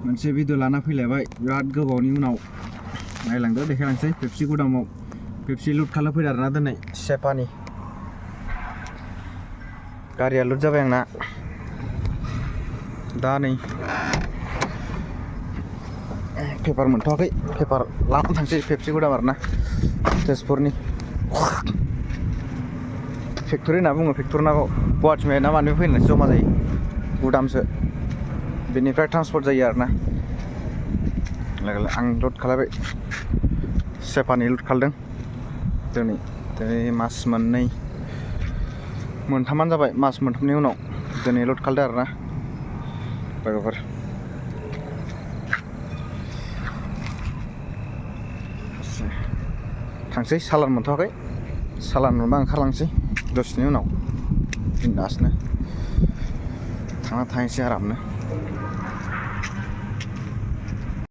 मोनसे भिडिअ लाना फैलायबाय बिराद गोबावनि उनाव नायलांदो देखायलांसै पेप्सि गुदामाव पेप्सि लुट खालाम फैदों आरोना दिनै सेपानि गारिया लुट जाबाय आंना दा नै पेपार मोनथ'वाखै पेपार लानानै थांसै पेप्सि गुदाम आरोना तेजपुरनि फेक्टरि होनना बुङो फेक्टरि गुवाहाटि ना मानिफ्राय फैनानै जमा जायो गुदामसो बेनिफ्राय ट्रान्सपर्ट जायो आरोना आं लुट खालामबाय सेपानि लुट खालामदों दिनै मास मोनथामानो जाबाय मास मोनथामनि उनाव दिनै लुट खालामदों आरोना लोगोफोर थांसै सालान मोनथ'वाखै सालान मोनबा ओंखारलांसै दसेनि उनाव बिन्दासनो थांना थाहैसै आरामनो